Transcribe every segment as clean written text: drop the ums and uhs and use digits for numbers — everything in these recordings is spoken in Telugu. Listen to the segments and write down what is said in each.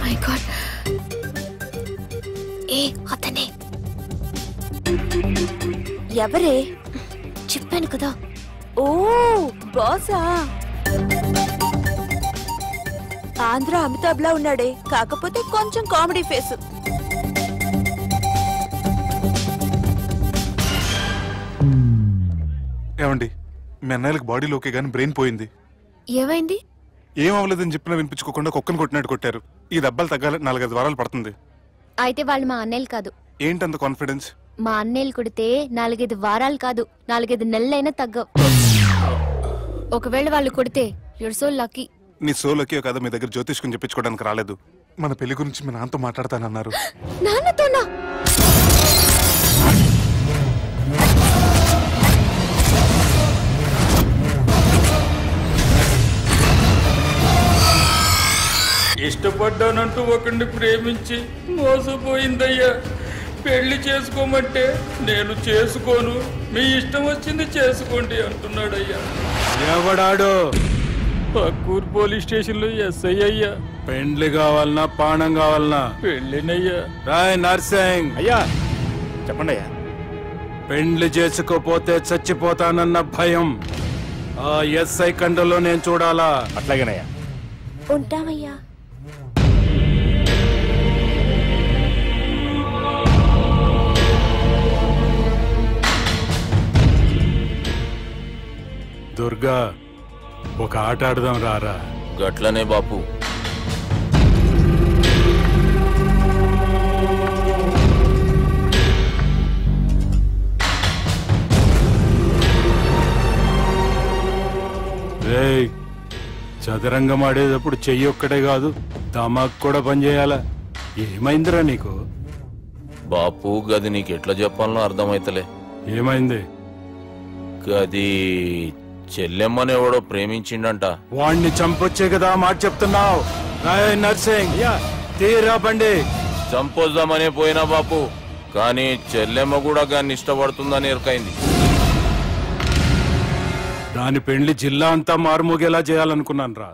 మై గాడ్, ఏ అతనే. ఎవరే? చెప్పాను కదా. ఓ బాసా. ఆంధ్ర అమితాబ్ లా ఉన్నాడే, కాకపోతే కొంచెం కామెడీ ఫేస్. ఏమండి, మీ అన్నయ్యలకు బాడీలోకే గానీ బ్రెయిన్ పోయింది. ఏమైంది? ఏం అవ్వలేదని చెప్పినా వినిపించుకోకుండా కుక్కను కొట్టినట్టు కొట్టారు. ఈ దెబ్బలు తగ్గాలి 4-5 వారాలు పడుతుంది. అయితే వాళ్ళు మా అన్నయ్యలు కాదు. ఏంటంత కాన్ఫిడెన్స్? మా అన్నయ్యలు కొడితే 4-5 వారాలు కాదు, 4-5 నెలలైనా తగ్గవు. ఒకవేళ వాళ్ళు కొడితే యూర్ సో లక్కీ. నీ సోలోకి కదా మీ దగ్గర జ్యోతిష్కం చెప్పించుకోవడానికి రాలేదు. మన పెళ్లి గురించి మీ నాన్నతో మాట్లాడతానన్నారు. నాన్నతోనా? ఇష్టపడ్డానంటూ ఒకరిని ప్రేమించి మోసపోయిందయ్యా. పెళ్లి చేసుకోమంటే నేను చేసుకోను, మీ ఇష్టం వచ్చింది చేసుకోండి అంటున్నాడయ్యా. ఎవడాడు? పక్కూరు పోలీస్ స్టేషన్ లో ఎస్ఐ అయ్యా. పెండ్లి కావాలనా పానం కావాలనా? పెళ్ళినయ్యా. రాయ్ నర్సింగ్. అయ్యా చెప్పండి అయ్యా. పెండ్లి చేసుకోపోతే చచ్చిపోతానన్న భయం ఆ ఎస్ఐ కండలో నేను చూడాలా? అట్లాగేనయ్యా. ఉంటామయ్యా. దుర్గా, ఒక ఆట ఆడదాం రారా? గట్లనే బాపు. రేయ్, చదరంగం ఆడేటప్పుడు చెయ్యి ఒక్కటే కాదు, దమాక్ కూడా పనిచేయాలా? ఏమైందిరా నీకు? బాపు గది నీకెట్లా చెప్పాలనో అర్థమైతలే. ఏమైంది? గది చెల్లెమ్మని ఎవడో ప్రేమించిండంట. వాణ్ణి చంపొచ్చే కదా మాట చెప్తున్నావు? రాయ్ నర్సింగ్, తీరా బండి. చంపొద్దామనే పోయినా బాపు, కానీ చెల్లెమ్మ కూడా గాన్ని ఇష్టపడుతుందని ఎరకైంది. దాని పెళ్లి జిల్లా అంతా మారుమోగేలా చేయాలనుకున్నాను రా.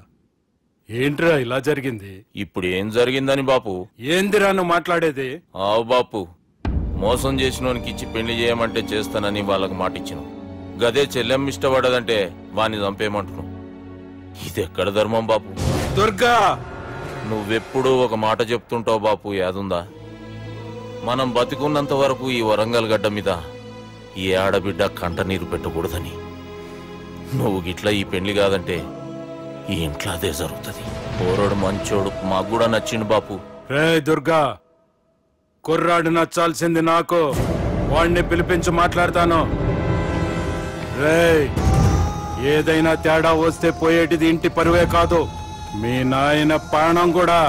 ఏంట్రా ఇలా జరిగింది? ఇప్పుడు ఏం జరిగిందని బాపు? ఏందిరా నువ్వు మాట్లాడేది? ఆవు బాపు, మోసం చేసినోనికి ఇచ్చి పెళ్లి చేయమంటే చేస్తానని వాళ్ళకి మాటిచ్చినావు. గదే చెల్లెమ్మ ఇష్టపడదంటే వాణ్ణి చంపేయమంటున్నావు. ఇది ఎక్కడ ధర్మం బాపు? దుర్గా, నువ్వెప్పుడూ ఒక మాట చెప్తుంటావు బాపు, యాదుందా? మనం బతికున్నంత వరకు ఈ వరంగల్ గడ్డ మీద ఈ ఆడబిడ్డ కంట నీరు పెట్టకూడదని. నువ్వు గిట్లా ఈ పెళ్లి కాదంటే ఈ ఇంట్లో అదే జరుగుతుంది. పోరోడు మంచోడు, మాకు కూడా నచ్చిండు బాపు. రే దుర్గా, కుర్రాడు నచ్చాల్సింది నాకు. వాణ్ణి పిలిపించి మాట్లాడతాను. రే, ఏదైనా తేడా వస్తే పోయేటిది ఇంటి పరువే కాదు, మీ నాయన ప్రాణం కూడా.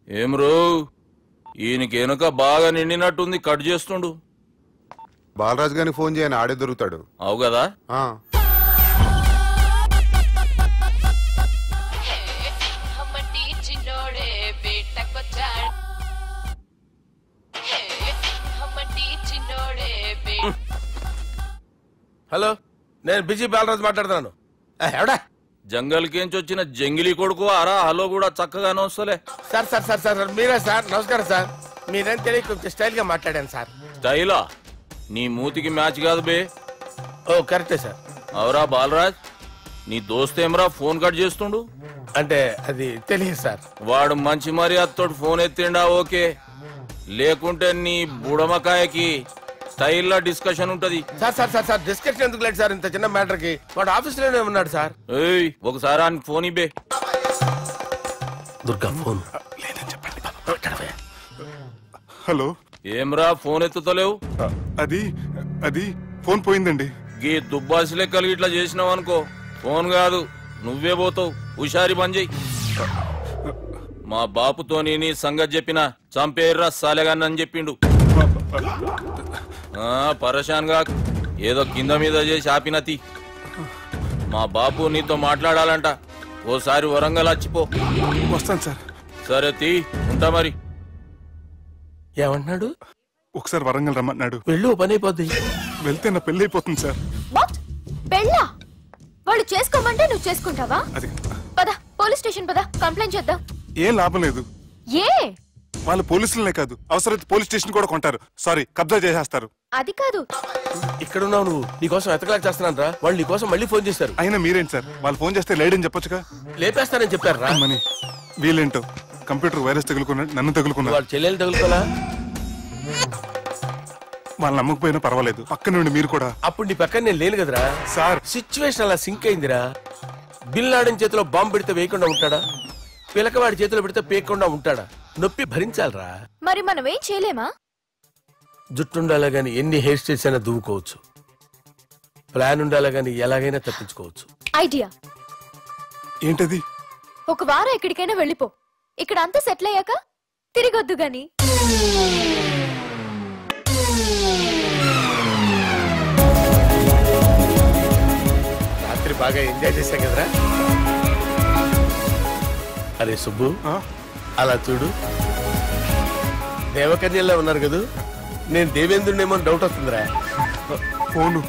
ఏం రో, ఈయనకి వెనుక బాగా నిండినట్టుంది, కట్ చేస్తుండు. బాలరాజు గారికి ఫోన్ చేయని, ఆడే దొరుకుతాడు. అవు కదా? హలో, నేను బిజీ బాలరాజు మాట్లాడుతున్నాను. ఎవడా? జంగల్ కేంచి వచ్చిన జంగిలీ కొడుకు ఆరా. హలో కూడా చక్కగానే వస్తలే. సార్ సార్ సార్ సార్ మీరే సార్? నమస్కారం సార్. మీరేం తెలియక కొంచెం స్టైల్ గా మాట్లాడాను సార్. స్టైలా? నీ మూతికి మ్యాచ్ కాదు బే. ఓ కరెక్టే సార్. అవరా బాలరాజ్, నీ దోస్త్ ఏమరా ఫోన్ కట్ చేస్తుండు? అంటే అది తెలియదు సార్. వాడు మంచి మర్యాదతో ఫోన్ ఎత్తిండా ఓకే, లేకుంటే నీ బుడమకాయకి స్టైల్లో డిస్కషన్ ఉంటది. Sir sir sir sir discussion ఎందుకు లేదు సార్? ఇంత చిన్న మ్యాటర్ కి వాడు ఆఫీస్ లోనే ఉన్నాడు సార్. ఏయ్, ఒకసారి ఆయన ఫోన్ ఇబ్బే. Durga phone hello. ఏమ్రా ఫోన్ ఎత్తుతలేవు? అది ఫోన్ పోయిందండి. గీ దుబ్బాసి లెక్కలు ఇట్లా చేసినావు అనుకో, ఫోన్ కాదు నువ్వే పోతావు. హుషారి పని చెయ్యి. మా బాపుతో నీ సంగతి చెప్పినా చంపేర్రా సాలెగాన్ని అని చెప్పిండు. పరేషాన్ గా ఏదో కింద మీద చేసి ఆపినతి. మా బాపు నీతో మాట్లాడాలంట. ఓసారి వరంగల్ వచ్చిపో. వస్తాను సార్. సరే తీ, ఉంటా మరి. ఏమంటున్నాడు? ఒకసారి వరంగల్ రమ్మన్నాడు. వెళ్ళు, పని అయిపోద్ది. వెళ్తే నా పెళ్లి అయిపోతుంది సార్. వాట్? పెళ్ళా? వాళ్ళు చేసుకోమంటే నువ్వు చేసుకుంటావా? అది పద, పోలీస్ స్టేషన్ పద, కంప్లైంట్ చేద్దాం. ఏం లాభం లేదు. ఏ? వాళ్ళు పోలీసులనే కాదు, అవసరమైతే పోలీస్ స్టేషన్ కూడా కొంటారు. సారీ, కబ్జా చేసేస్తారు. అది కాదు. ఇక్కడున్నావు నువ్వు, నీకోసం ఎతకలేక చేస్తున్నాను రా. వాళ్ళు నీకోసం మళ్ళీ ఫోన్ చేశారు. అయినా మీరేంటి సార్, వాళ్ళు ఫోన్ చేస్తే లేడని చెప్పొచ్చుగా. లేపేస్తానని చెప్పారు రా. మని వీళ్ళేంటో కంప్యూటర్ వైరస్ తగులుకున్నాడు, నన్ను తగులుకున్నాడు. వాళ్ళ చెల్లెలు తగులుకోలా? వాళ్ళు నమ్మకపోయినా పర్వాలేదు, పక్క నుండి మీరు కూడా. అప్పుడు నీ పక్కన నేను లేను కదరా సార్. సిచ్యువేషన్ అలా సింక్ అయిందిరా. బిల్ లాడెన్ చేతిలో బాంబు పెడితే వేయకుండా ఉంటాడా? పిలకవాడి చేతిలో పెడితే పేయకుండా ఉంటాడా? నొప్పి భరించాలరా. మరి మనం ఏం చేయలేమా? జుట్టుండాలా గాని ఎన్ని హెయిర్ స్టైల్స్ అయినా దువ్వుకోవచ్చు. ప్లాన్ ఉండాలా గాని ఎలాగైనా తప్పించుకోవచ్చు. ఐడియా ఏంటది? ఒక వారం ఎక్కడికైనా వెళ్ళిపో. ఇక్కడ అంతా సెటిల్ అయ్యాక తిరిగొద్దు గాని. రాత్రి బాగా ఎంజాయ్ చేశాం కదరా. అరే సుబ్బు, అలా చూడు, దేవకన్యల్లో ఉన్నారు కదా. నేను దేవేంద్రుడేమో డౌట్ వస్తుందిరా. ఫోను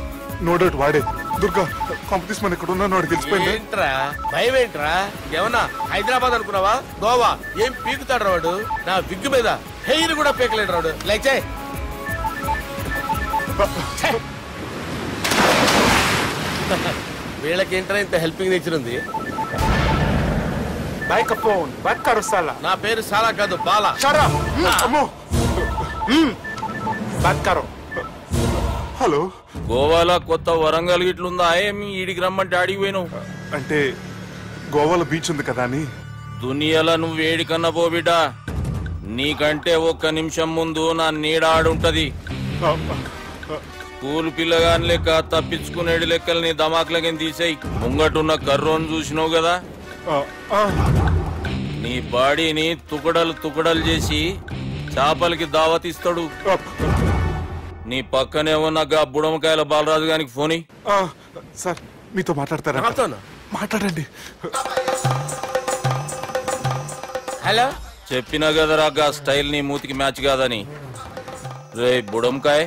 నో డౌట్ వాడే. దుర్గా కాంపిటీస్ మన ఇక్కడ ఉన్నా వాడు తెలిసిపోయింది. ఏంట్రా భయం ఏంట్రా? ఏమన్నా హైదరాబాద్ అనుకున్నావా? గోవా? ఏం పీకుతాడు రాడు. నా విగ్గు మీద హెయిర్ కూడా పీకలేడు రాడు. లైక్ చేయి. వీళ్ళకేంట్రా ఇంత హెల్పింగ్ నేచర్ ఉంది. నా పేరు సాలా కాదు, బాలా. హలో, గోవాలో కొత్త వరంగల్ గిట్లుందా? ఏమి ఈడికి రమ్మంటే అడిగి పోయినావు? అంటే గోవాలో బీచ్ ఉంది కదా అని. దునియాలో నువ్వు వేడికన్నా పో బిడ్డ. నీకంటే ఒక్క నిమిషం ముందు నా నీడ ఆడుంటది. స్కూల్ పిల్లగాని లెక్క తప్పించుకునేడు లెక్కలు నీ దమాకులకి తీసేయి. ముంగటున్న కర్రోని చూసినావు కదా, నీ బాడీని తుకడలు తుకడలు చేసి చేపలకి దావతిస్తాడు. నీ పక్కనే ఉన్న బుడమకాయల బాలరాజు గారికి ఫోని. సార్ మీతో మాట్లాడతారా? మాట్లాడండి. హలో, చెప్పినా కదరా గా స్టైల్ నీ మూతికి మ్యాచ్ కాదని. రే బుడంకాయ,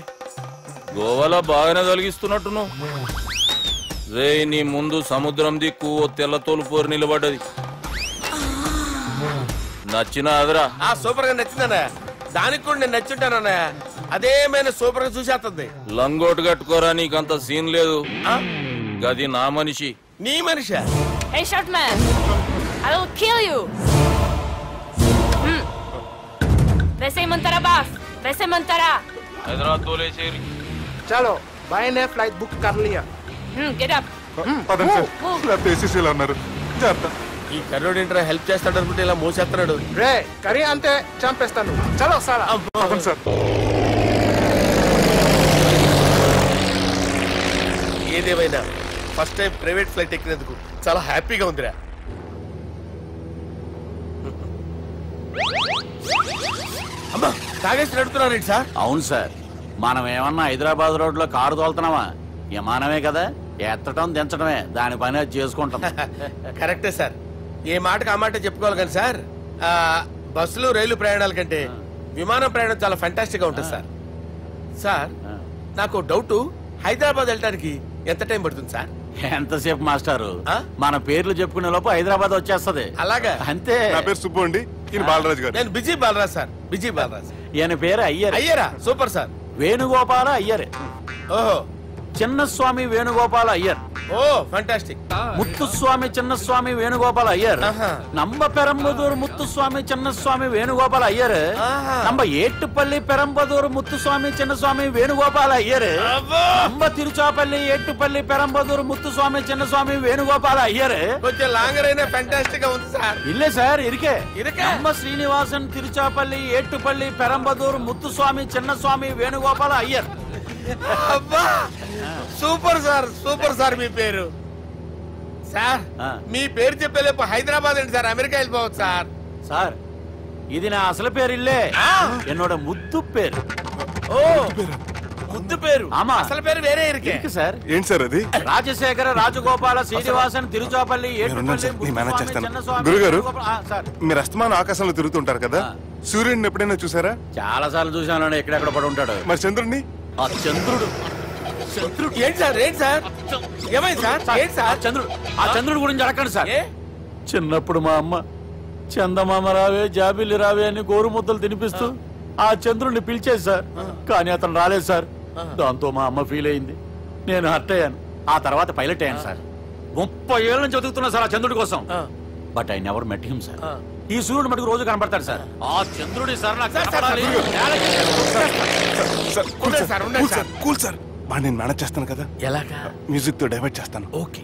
గోవాలో బాగానే తొలగిస్తున్నట్టు. రే నీ ముందు సముద్రం దిక్కు ఓ తెల్ల తోలుపోరు నిలబడ్డది. నచ్చినా అదరా? సూపర్ గా నచ్చిందన్నా. దానికి కూడా నేను నచ్చుంటానన్నా. అదేమైనా సూపర్ గా చూసేస్తుంది. లంగోటు కట్టుకోరా, నీకంత సీన్ లేదు. గది నా మనిషి. నీ Manisha? Hey short man, I will kill you. वैसे ही मंतरा बास, वैसे मंतरा. హైదరాబాద్ తోలేసేరి. चलो भाई ने फ्लाइट बुक कर लिया. Get up. పదండి సార్, లేకపోతే ఏసీసీలో ఉన్నారు. జాగ్రత్త. ఈ కర్రోడు ఏంట్రా హెల్ప్ చేస్తాడు అనుకుంటే ఇలా మోసేస్తున్నాడు. రే కరీ అంతే చంపేస్తాను. చలో సార్. పదండి సార్. ఏదేమైనా ఫస్ట్ టైం ప్రైవేట్ ఫ్లైట్ ఎక్కినందుకు చాలా హ్యాపీగా ఉందిరా. అమ్మా, తాగేసి నడుపుతున్నారేంటి సార్? అవును సార్, మనం ఏమన్నా హైదరాబాద్ రోడ్ లో కారు తోలుతున్నామా? విమానమే కదా, ఎత్తడం దించడమే, దాని పని అది చేసుకుంటాం. కరెక్టే సార్. ఏ మాటకు ఆ మాట చెప్పుకోవాలి కానీ సార్, బస్సులు రైలు ప్రయాణాల కంటే విమానం ప్రయాణం చాలా ఫెంటాస్టిక్ గా ఉంటుంది సార్. సార్ నాకు డౌట్, హైదరాబాద్ వెళ్ళడానికి ఎంత టైం పడుతుంది సార్? ఎంతసేపు మాస్టారు, మన పేర్లు చెప్పుకునే లోపు హైదరాబాద్ వచ్చేస్తది. అలాగా? అంతే. నా పేరు సుబ్బు అండి, ఈయన బాలరాజు గారు. నేను busy Balaraj sir. Busy Balaraj. ఈయన పేరు అయ్యర్. అయ్యరా? Super sir. వేణుగోపాల అయ్యర్. ఓహో, చిన్నస్వామి వేణుగోపాల అయ్యర్. ఓ ఫంటాస్టిక్. ముత్తుస్వామి చిన్నస్వామి వేణుగోపాల అయ్యర్. நம்ம பெரம்பதூர் முத்துசுவாமி சின்னசுவாமி வேணுகோபால் ஐயர். நம்ம ஏட்டுப்பள்ளி பெரம்பதூர் முத்துசுவாமி சின்னசுவாமி வேணுகோபால் ஐயர். நம்ம తిరుచాపల్లి ఏట్టుపల్లి పెరంబదూర్ ముత్తుస్వామి చిన్నస్వామి వేణుగోపాల అయ్యర్. కొంచెం లాంగర్ అయినా ఫంటాస్టిక్ గా ఉంది సార్. ఇల్లే సార్ ఇరికే. ఇరికే. நம்ம శ్రీనివాసన్ తిరుచాపల్లి ఏట్టుపల్లి పెరంబదూర్ ముత్తుస్వామి చిన్నస్వామి వేణుగోపాల అయ్యర్. అబ్బా, సూపర్ సార్, సూపర్ సార్. మీ పేరు సార్, మీ పేరు చెప్పేలేపు హైదరాబాద్ అండి సార్, అమెరికా వెళ్ళిపోవచ్చు సార్. సార్ ఇది నా అసలు పేరు ఇల్లే, என்னோட ముద్దు పేరు. ఓ ముద్దు పేరు ఆమా. అసలు పేరు వేరే ఇరికే సార్ ఏంటి సార్ అది? రాజశేఖర రాజగోపాల శ్రీనివాసన్ తిరుచాపల్లి మీరున్నాను సార్, నేను మేనేజ్ చేస్తాను. గురుగారు మీరు అస్తమానం ఆకాశంలో తిరుగుతుంటారు కదా, సూర్యుడిని ఎప్పుడైనా చూసారా? చాలా సార్లు చూసాను, ఎక్కడెక్కడ పడి ఉంటాడు. మరి చంద్రుడిని? ఆ చంద్రుడు ఏంటి సార్ ఏంటి సార్ ఏమైంది సార్ ఏంటి సార్ చంద్రుడు గురించి అడగండి సార్. చిన్నప్పుడు మా అమ్మ చందమామ రావే జాబిల్లి రావే అని గోరు ముద్దలు తినిపిస్తూ ఆ చంద్రుడిని పిలిచేది సార్. కానీ అతను రాలేదు సార్. దాంతో మా అమ్మ ఫీల్ అయింది, నేను హర్ట్ అయ్యాను. ఆ తర్వాత పైలట్ అయ్యాను సార్. 30 ఏళ్ళ నుంచి చదువుతున్నా సార్ ఆ చంద్రుడి కోసం. But I never met him sir. ఈ సూర్యుడు మటుకు రోజు కనపడతాడు సార్. ఆ చంద్రుడి సార్ నాకు కనపడాలి. కూల్ సార్, బాగా నేను మేనేజ్ చేస్తాను కదా. ఎలాగా? మ్యూజిక్ తో డైవర్ట్ చేస్తాను. ఓకే.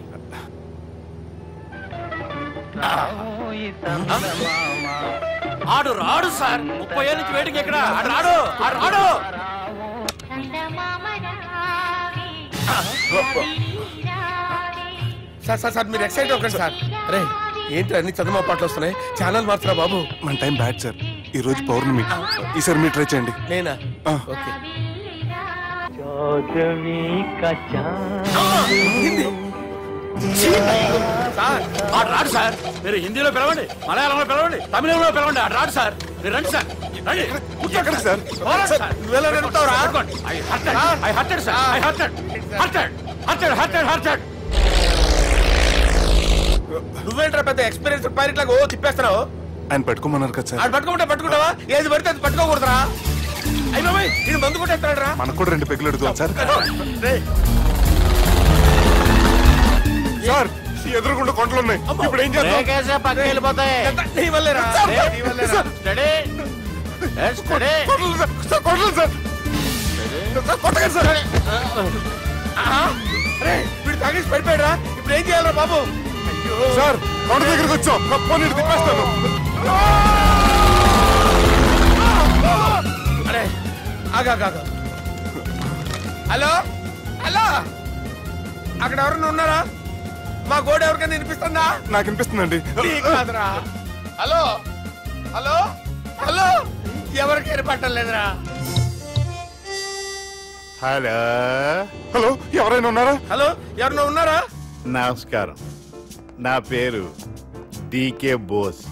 ఆడు రాడు సార్. 30 ఏళ్ళ నుంచి వెయిటింగ్ ఎక్కడ? ఆడు రాడు, ఆడు రాడు. సార్ సార్ సార్ మీరు ఎక్సైట్ అవ్వకండి సార్. అరే ఏంటి అన్ని చదువు పాటలు వస్తున్నాయి, ఛానల్ మారుతున్నా బాబు. మన టైం బ్యాడ్ సార్, ఈ రోజు పౌర్ణమి. ఈసారి మీరు ట్రై చేయండి. నేనా? ఓకే. ఆడు రాడు సార్. మీరు హిందీలో పిలవండి, మలయాళంలో పిలవండి, తమిళంలో పిలవండి. ఆడు రాడు సార్. మీరు రండి సార్, రండి. ఎక్కడ సార్? నువ్వెలా నడుపుతావురా? నువ్వేంట్రా పెద్ద ఎక్స్పీరియన్స్ పైరెట్ లాగా ఓ తిప్పేస్తున్నావు? ఆయన పెట్టుకోమన్నారు కదా సార్. ఆడు పట్టుకుంటే పట్టుకుంటావా? ఏది పడితే అది పట్టుకోకూడదురా. అయ్యి బాబాయ్ ఇది మందు కొట్టేస్తాడు రా. మనకు కూడా 2 పెగ్గులు అడుగుతాం సార్. సార్ ఎదురుకుండా కొండలు ఉన్నాయి, ఇప్పుడు ఏం చేద్దాం? పక్కకి వెళ్ళిపోతాయి. నీ వల్లేరా? వీడు తాగేసి పడిపోయాడా? ఇప్పుడు ఏం చేయాలరా బాబు? సార్ కొండ దగ్గరికి వచ్చాం, పోనీ తిప్పేస్తాను. అరే ఆగా. హలో హలో, అక్కడ ఎవరన్నా ఉన్నారా? మా గోడ ఎవరికైనా వినిపిస్తుందా? నాకు వినిపిస్తుందండి. కాదురా. హలో హలో హలో, ఎవరికి పట్టలేదురా. హలో హలో, ఎవరైనా ఉన్నారా? హలో ఎవరైనా ఉన్నారా? నమస్కారం, నా పేరు డీకే బోస్.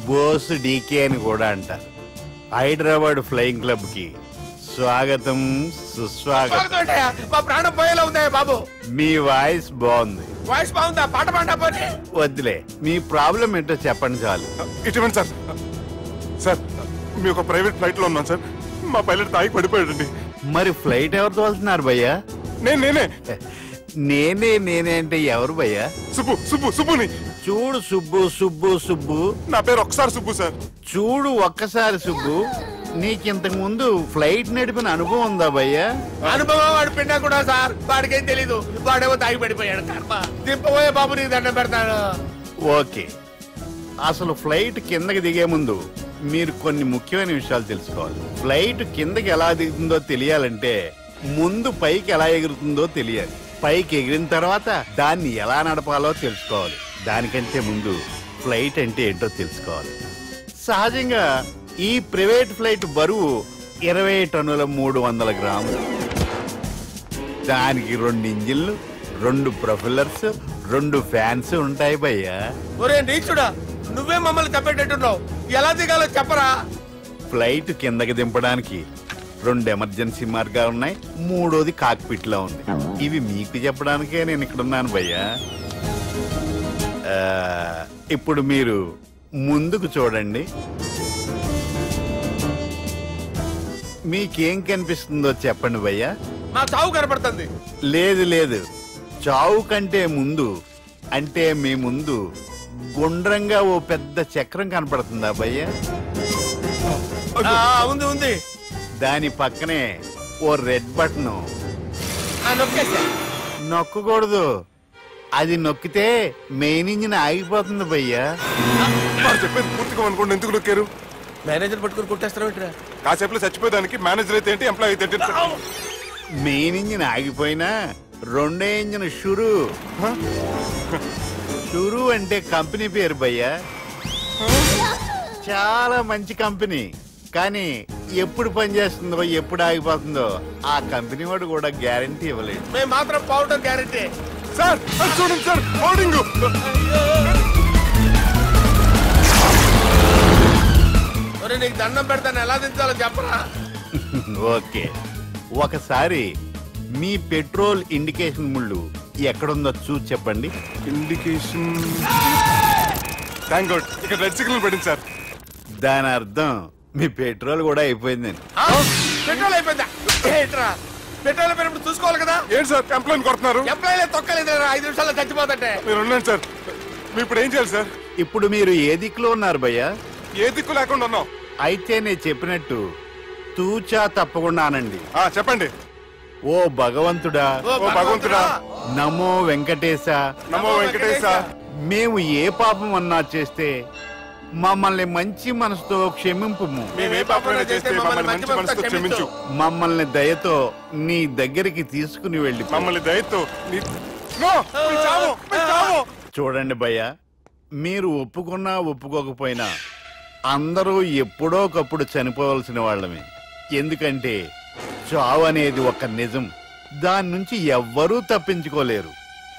బోస్ డీకే అని కూడా అంటారు. హైదరాబాద్ ఫ్లయింగ్ క్లబ్ కి స్వాగతం సుస్వాగతం. మా ప్రాణం పోయేలా ఉందా బాబు? మీ వాయిస్ బాగుంది. వాయిస్ బాగుందా? పాట పాడా పోనీ. వద్దులే, మీ ప్రాబ్లం ఏంటో చెప్పండి చాలు. ఇటువంటి సార్, సార్ మీ ఒక ప్రైవేట్ ఫ్లైట్ లో ఉన్నాం సార్. మా పైలట్ తాగి పడిపోయాడండి. మరి ఫ్లైట్ ఎవరు తోలుతున్నారు భయ్యా? నేనే అంటే ఎవరు భయ్యా? సుబ్బుని. చూడు సుబ్బు, నా పేరు ఒకసారి సుబ్బు సార్. చూడు ఒక్కసారి సుబ్బు, నీకింతకు ముందు ఫ్లైట్ నడిపిన అనుభవం ఉందా భయ్యా? అనుభవం వాడు పిండా కూడా సార్, వాడికేం తెలీదు. వాడేమో తాగి పడిపోయాడు. దింపబోయే బాబు నీకు దండం పెడతాడు. ఓకే, అసలు ఫ్లైట్ కిందకి దిగే ముందు మీరు కొన్ని ముఖ్యమైన విషయాలు తెలుసుకోవాలి. ఫ్లైట్ కిందకి ఎలా దిగుతుందో తెలియాలంటే ముందు పైకి ఎలా ఎగురుతుందో తెలియాలి. పైకి ఎగిరిన తర్వాత దాన్ని ఎలా నడపాలో తెలుసుకోవాలి. దానికంటే ముందు ఫ్లైట్ అంటే ఏంటో తెలుసుకోవాలి. సహజంగా ఈ ప్రైవేట్ ఫ్లైట్ బరువు 20 టన్నుల 300 గ్రాములు. దానికి 2 ఇంజిన్లు, 2 ప్రొపెల్లర్స్, 2 ఫ్యాన్స్ ఉంటాయి భయ్యా. ఒరే నీచుడా, నువ్వే మమ్మల్ని తప్పేటట్టున్నావు. ఎలా దిగాలో చెప్పరా? ఫ్లైట్ కిందకి దింపడానికి 2 ఎమర్జెన్సీ మార్గాలు ఉన్నాయి, 3వది కాక్పిట్ లో ఉంది. ఇవి మీకు చెప్పడానికే నేను ఇక్కడ ఉన్నాను భయ్యా. ఇప్పుడు మీరు ముందుకు చూడండి. మీకేం కనిపిస్తుందో చెప్పండి భయ్యా. మా చావు కనపడుతుంది. లేదు, చావు కంటే ముందు, అంటే మీ ముందు గుండ్రంగా ఓ పెద్ద చక్రం కనపడుతుందా భయ్యా? ఉంది. దాని పక్కనే ఓ రెడ్ బటన్. నొక్కకూడదు, అది నొక్కితే మెయిన్ ఇంజిన్ ఆగిపోతుంది భయ్యా. చెప్పేది పూర్తిగా అనుకోండి. ఎందుకు నొక్కారు? మేనేజర్ పట్టుకుని కొట్టేస్తారా? కాసేపులో చచ్చిపోయేదానికి మేనేజర్ అయితే ఏంటి, ఎంప్లాయ్ అయితే ఏంటి? మెయిన్ ఇంజిన్ ఆగిపోయినా 2వ ఇంజిన్ షురు అంటే కంపెనీ పేరు భయ్యా. చాలా మంచి కంపెనీ, కానీ ఎప్పుడు పనిచేస్తుందో ఎప్పుడు ఆగిపోతుందో ఆ కంపెనీ వాడు కూడా గ్యారంటీ ఇవ్వలేడు. మేము మాత్రం పౌడర్ గ్యారంటీ. సార్ చూడండి సార్, హోర్డింగ్. నీకు దండం పెడతాను, ఎలా దించాలో చెప్పరా? ఓకే, ఒకసారి మీ పెట్రోల్ ఇండికేషన్ ముళ్ళు ఎక్కడుందో చూసి చెప్పండి. ఇండికేషన్, థ్యాంక్ గాడ్, ఇక్కడ రెడ్ సిగ్నల్ పడింది సార్. దాని అర్థం మీ పెట్రోల్ కూడా అయిపోయిందండి. పెట్రోల్ అయిపోయిందా? పెట్రోల్ అయిపోయినప్పుడు చూసుకోవాలి కదా. ఏంటి సార్ కంప్లైంట్ కొడుతున్నారు? ఎంప్లాయీ తొక్కలేదు, 5 నిమిషాల్లో చచ్చిపోతుంటే. మీరు ఉండండి సార్, మీరు ఇప్పుడు ఏం చేయాలి సార్? ఇప్పుడు మీరు ఏ దిక్కులో ఉన్నారు భయ్యా? ఏ దిక్కు లేకుండా ఉన్నాం. అయితే నేను చెప్పినట్టు తూచా తప్పకుండా అనండి. చెప్పండి. ఓ భగవంతుడా, ఓ భగవంతుడా, నమో వెంకటేశ, నమో వెంకటేశ. మేము ఏ పాపం అన్నా చేస్తే మమ్మల్ని మంచి మనసుతో క్షమింపు. మమ్మల్ని దయతో నీ దగ్గరికి తీసుకుని వెళ్ళి మమ్మల్ని దయతో చూడండి భయ్యా, మీరు ఒప్పుకున్నా ఒప్పుకోకపోయినా అందరూ ఎప్పుడో ఒకప్పుడు చనిపోవలసిన వాళ్ళమే. ఎందుకంటే చావు అనేది ఒక నిజం, దాని నుంచి ఎవ్వరూ తప్పించుకోలేరు.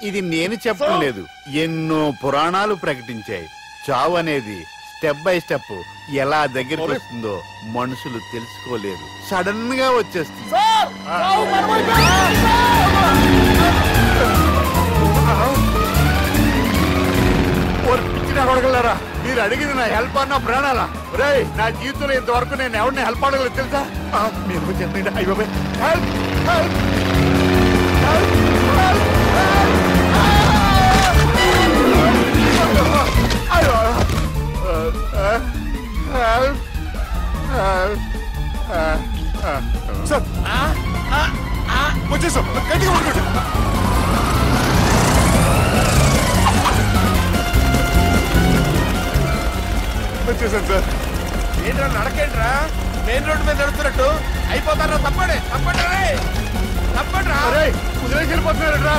ఇది నేను చెప్పడం లేదు, ఎన్నో పురాణాలు ప్రకటించాయి. చావు అనేది స్టెప్ బై స్టెప్ ఎలా దగ్గరికి వస్తుందో మనుషులు తెలుసుకోలేరు, సడన్ గా వచ్చేస్తుంది. అడగలరా, మీరు అడిగింది నా హెల్ప్ అన్న ప్రాణాలా? రే, నా జీవితంలో ఇంతవరకు నేను ఎవరిని హెల్ప్ అడగలేదు తెలుసా? మీరు చెప్పండి. అయ్యో హెల్ప్ హెల్ప్ సార్ వచ్చేసాం, గట్టిగా పడుకోండి. వచ్చేసాను సార్. ఏంట్రా నడకేంట్రా, మెయిన్ రోడ్డు మీద నడుస్తున్నట్టు అయిపోతారా? తప్పండి తప్పండి రే, తప్పండి రా. వదిలేసి వెళ్ళిపోతున్నారా?